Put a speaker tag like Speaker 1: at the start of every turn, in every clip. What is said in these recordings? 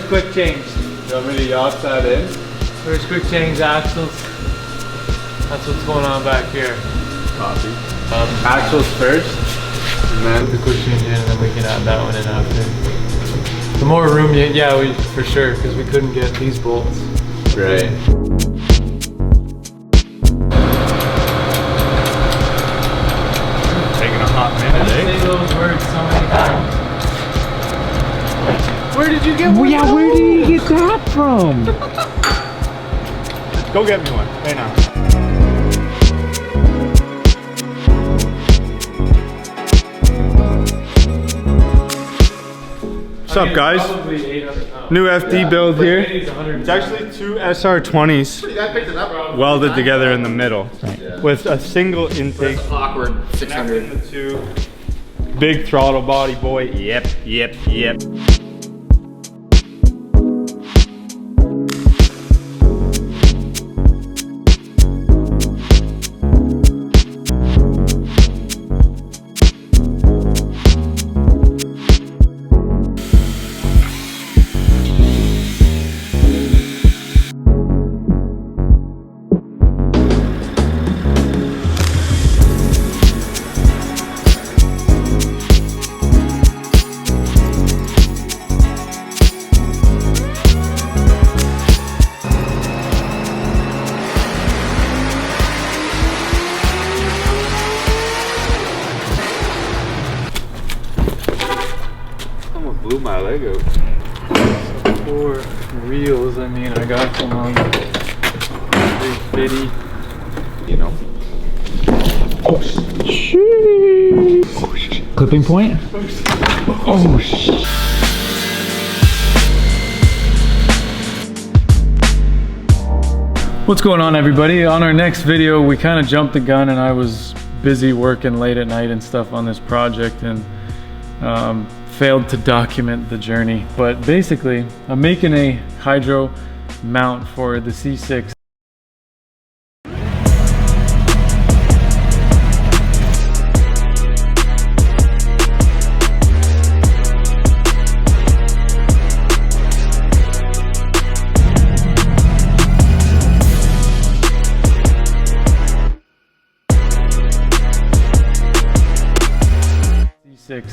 Speaker 1: First quick change.
Speaker 2: You want me to yacht that in?
Speaker 1: First quick change axles. That's what's going on back here.
Speaker 2: Copy. Axles first, and then
Speaker 1: the quick change in, and then we can add that one in after. The more room, yeah, we for sure, because we couldn't get these bolts.
Speaker 2: right. Taking a hot minute, eh?
Speaker 1: Say those words so many times. Where did you get one?
Speaker 3: Yeah, where did you get that from?
Speaker 2: Go get me one. Hey now. What's up, guys? New FD build here. It's actually two SR20s welded together in the middle with a single intake.
Speaker 3: Awkward 600.
Speaker 2: The two big throttle body, boy. Yep. Blew my leg out.
Speaker 1: Four wheels, I mean, I got them on 350.
Speaker 2: You know.
Speaker 3: Oh, shit. Clipping point? Oh, shit.
Speaker 1: What's going on, everybody? On our next video, we kind of jumped the gun and I was busy working late at night and stuff on this project and failed to document the journey. But basically, I'm making a hydro mount for the C6.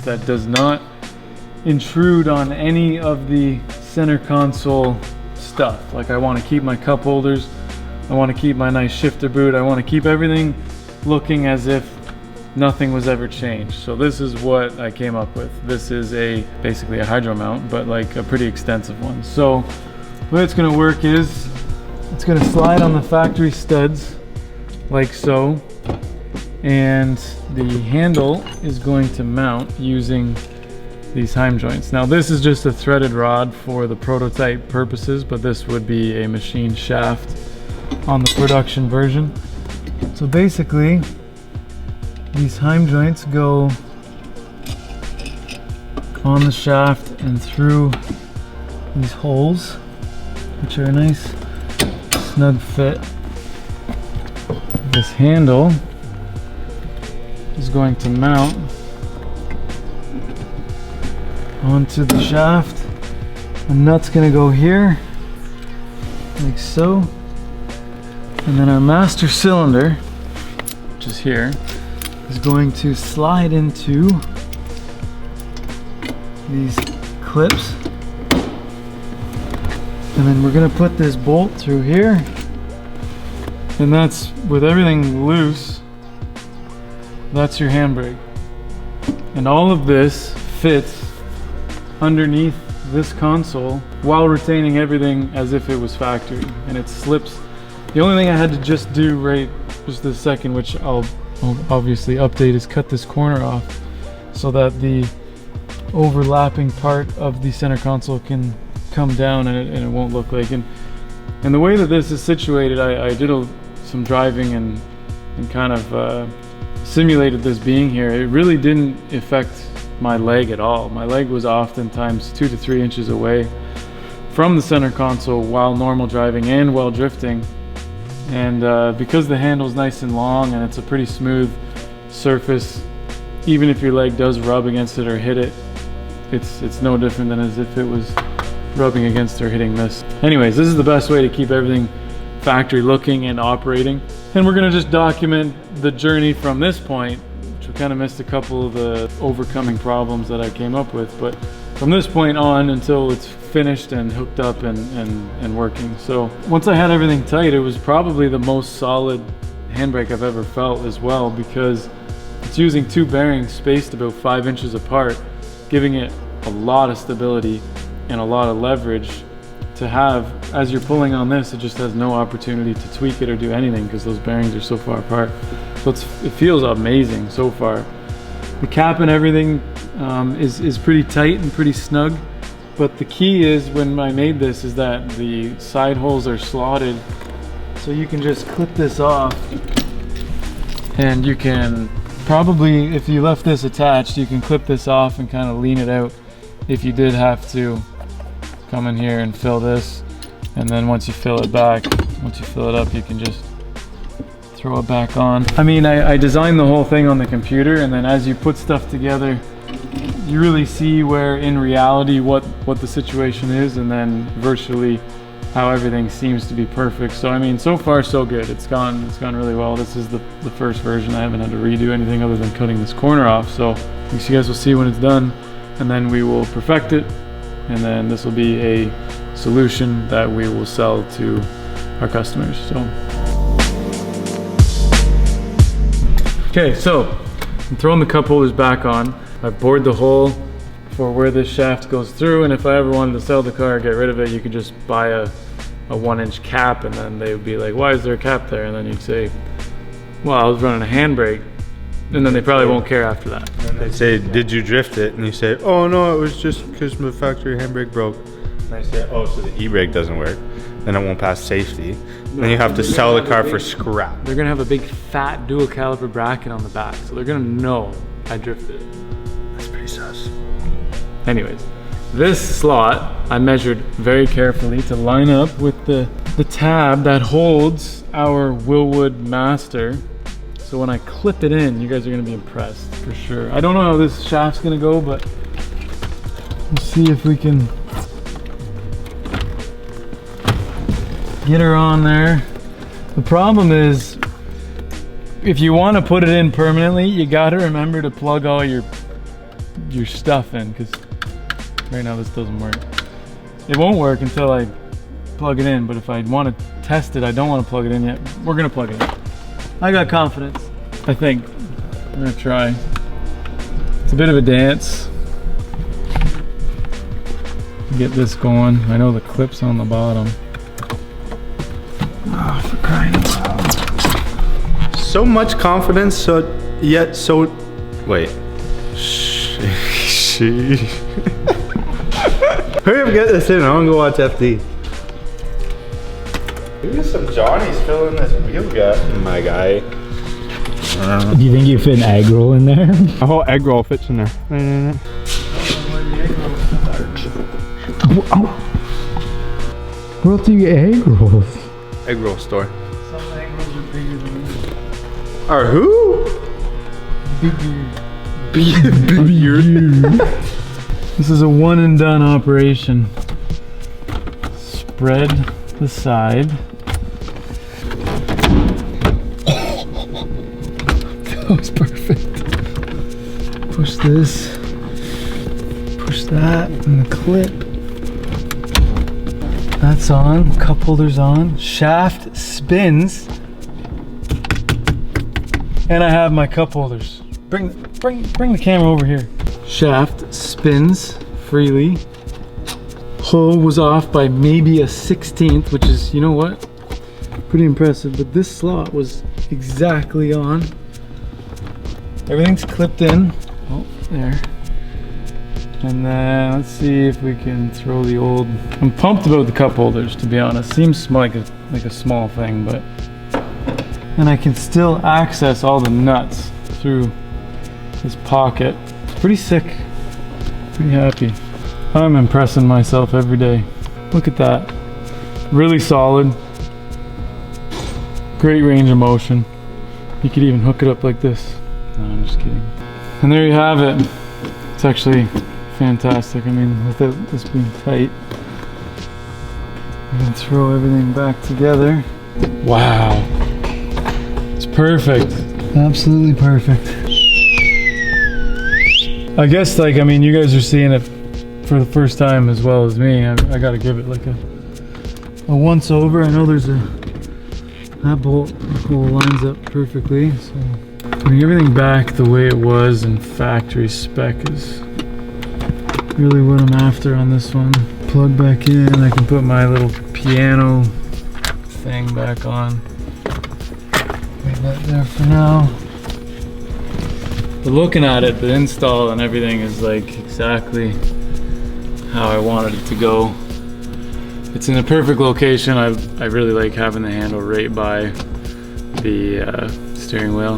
Speaker 1: That does not intrude on any of the center console stuff. Like, I want to keep my cup holders, I want to keep my nice shifter boot, I want to keep everything looking as if nothing was ever changed. So this is what I came up with. This is basically a hydro mount, but like a pretty extensive one. So the way it's going to work is it's going to slide on the factory studs like so, and the handle is going to mount using these heim joints. Now this is just a threaded rod for the prototype purposes, but this would be a machine shaft on the production version. So basically these heim joints go on the shaft and through these holes, which are a nice snug fit. This handle is going to mount onto the shaft. The nut's going to go here, like so. And then our master cylinder, which is here, is going to slide into these clips. And then we're going to put this bolt through here. And that's, with everything loose, that's your handbrake. And all of this fits underneath this console while retaining everything as if it was factory, and it slips. The only thing I had to just do right just this second, which I'll obviously update, is cut this corner off so that the overlapping part of the center console can come down and it won't look like. And the way that this is situated, I did some driving and kind of simulated this being here. It really didn't affect my leg at all. My leg was oftentimes 2 to 3 inches away from the center console while normal driving and while drifting. And because the handle's nice and long and it's a pretty smooth surface, even if your leg does rub against it or hit it, it's no different than as if it was rubbing against or hitting this. Anyways, this is the best way to keep everything factory looking and operating. And we're gonna just document the journey from this point, which we kind of missed a couple of the overcoming problems that I came up with, but from this point on until it's finished and hooked up and working. So once I had everything tight, it was probably the most solid handbrake I've ever felt as well, because it's using two bearings spaced about 5 inches apart, giving it a lot of stability and a lot of leverage to have. As you're pulling on this, it just has no opportunity to tweak it or do anything because those bearings are so far apart. So it feels amazing so far. The cap and everything is pretty tight and pretty snug, but the key is when I made this is that the side holes are slotted, so you can just clip this off, and you can probably, if you left this attached, you can clip this off and kind of lean it out if you did have to come in here and fill this, and then once you fill it up, you can just throw it back on. I mean, I designed the whole thing on the computer, and then as you put stuff together, you really see where in reality what the situation is, and then virtually how everything seems to be perfect. So I mean, so far so good. It's gone really well. This is the first version. I haven't had to redo anything other than cutting this corner off. So I guess you guys will see when it's done, and then we will perfect it, and then this will be a solution that we will sell to our customers. So okay, so I'm throwing the cup holders back on. I've bored the hole for where this shaft goes through, and if I ever wanted to sell the car or get rid of it, you could just buy a 1-inch cap, and then they would be like, why is there a cap there? And then you'd say, well, I was running a handbrake, and then they probably won't care after that.
Speaker 2: And they say, did you drift it? And you say, oh no, it was just because my factory handbrake broke. And I say, oh, so the e-brake doesn't work, then it won't pass safety. Then you have to sell the car for scrap.
Speaker 1: They're gonna have a big fat dual caliper bracket on the back, so they're gonna know I drifted.
Speaker 2: That's pretty sus.
Speaker 1: Anyways, this slot I measured very carefully to line up with the tab that holds our Willwood Master. So when I clip it in, you guys are gonna be impressed for sure. I don't know how this shaft's gonna go, but we'll see if we can get her on there. The problem is, if you want to put it in permanently, you gotta remember to plug all your stuff in, because right now this doesn't work. It won't work until I plug it in, but if I want to test it, I don't want to plug it in yet. We're gonna plug it in. I got confidence, I think. I'm gonna try. It's a bit of a dance. Get this going. I know the clip's on the bottom. Oh, for crying out loud.
Speaker 2: So much confidence, so yet so... Wait. Hurry up, get this in. I want to go watch FD. Look at some Johnny's filling this wheel gap, my guy.
Speaker 3: Do you think you fit an egg roll in there?
Speaker 2: A whole egg roll fits in there.
Speaker 3: Oh. Where else do you get egg rolls?
Speaker 2: Egg roll store.
Speaker 1: Some egg rolls are bigger than these.
Speaker 2: Are who?
Speaker 1: Bigger. This is a one and done operation. Spread the side. That was perfect. Push this. Push that, and the clip. That's on. Cup holder's on. Shaft spins. And I have my cup holders. Bring the camera over here. Shaft spins freely. Hole was off by maybe a 1/16, which is, you know what? Pretty impressive, but this slot was exactly on. Everything's clipped in. Oh, there. And then let's see if we can throw the old... I'm pumped about the cup holders, to be honest. Seems like a small thing, but... And I can still access all the nuts through this pocket. Pretty sick. Pretty happy. I'm impressing myself every day. Look at that. Really solid. Great range of motion. You could even hook it up like this. No, I'm just kidding. And there you have it. It's actually fantastic. I mean, without this being tight, I'm gonna throw everything back together. Wow. It's perfect. Absolutely perfect. I guess, like, I mean, you guys are seeing it for the first time as well as me. I gotta give it like a once over. I know there's that bolt hole lines up perfectly. So putting everything back the way it was in factory spec is really what I'm after on this one. Plug back in, I can put my little piano thing back on. Leave that there for now. But looking at it, the install and everything is like exactly how I wanted it to go. It's in a perfect location. I really like having the handle right by the steering wheel.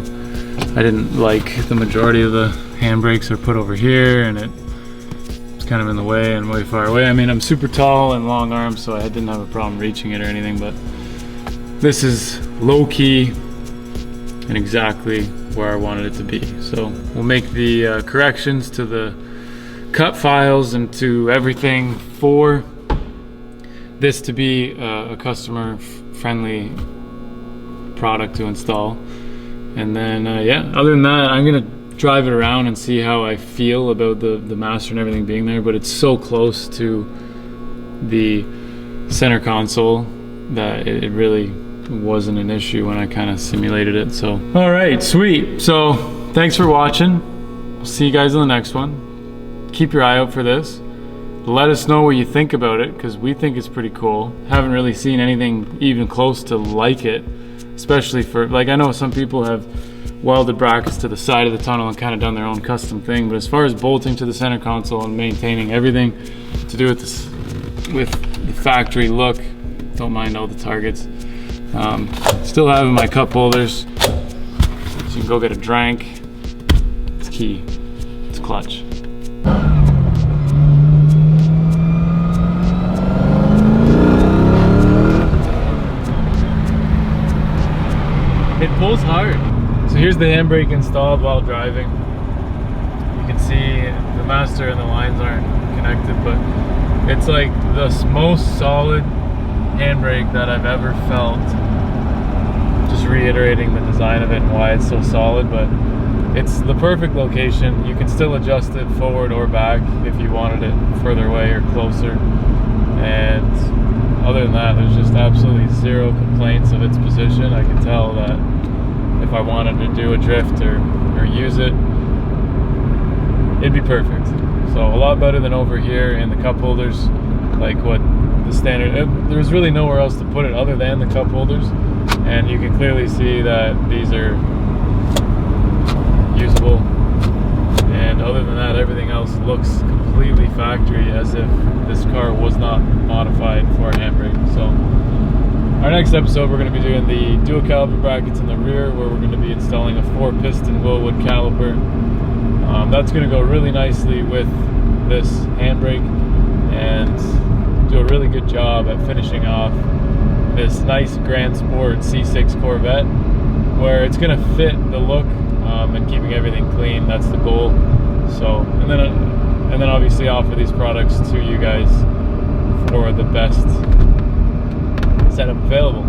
Speaker 1: I didn't like the majority of the handbrakes are put over here, and it's kind of in the way and way far away. I mean, I'm super tall and long arms, so I didn't have a problem reaching it or anything, but this is low key and exactly where I wanted it to be. So we'll make the corrections to the cut files and to everything for this to be a customer friendly product to install. And then yeah, other than that, I'm gonna drive it around and see how I feel about the master and everything being there, but it's so close to the center console that it really wasn't an issue when I kind of simulated it. So all right, sweet. So thanks for watching. I'll see you guys in the next one. Keep your eye out for this. Let us know what you think about it, because we think it's pretty cool. Haven't really seen anything even close to like it, especially for, like, I know some people have welded brackets to the side of the tunnel and kind of done their own custom thing, but as far as bolting to the center console and maintaining everything to do with this, with the factory look, don't mind all the targets. Still having my cup holders, so you can go get a drink. It's key, it's clutch. It pulls hard. So here's the handbrake installed while driving. You can see the master and the lines aren't connected, but it's like the most solid handbrake that I've ever felt. Just reiterating the design of it and why it's so solid, but it's the perfect location. You can still adjust it forward or back if you wanted it further away or closer. And other than that, there's just absolutely zero complaints of its position. I can tell that if I wanted to do a drift or use it, it'd be perfect. So a lot better than over here in the cup holders, like what the standard, there's really nowhere else to put it other than the cup holders. And you can clearly see that these are usable. And other than that, everything else looks completely factory, as if this car was not modified for a handbrake. So our next episode, we're going to be doing the dual caliper brackets in the rear, where we're going to be installing a 4-piston Wilwood caliper. That's going to go really nicely with this handbrake and do a really good job at finishing off this nice Grand Sport C6 Corvette, where it's going to fit the look and keeping everything clean. That's the goal. So, and then obviously offer these products to you guys for the best setup available.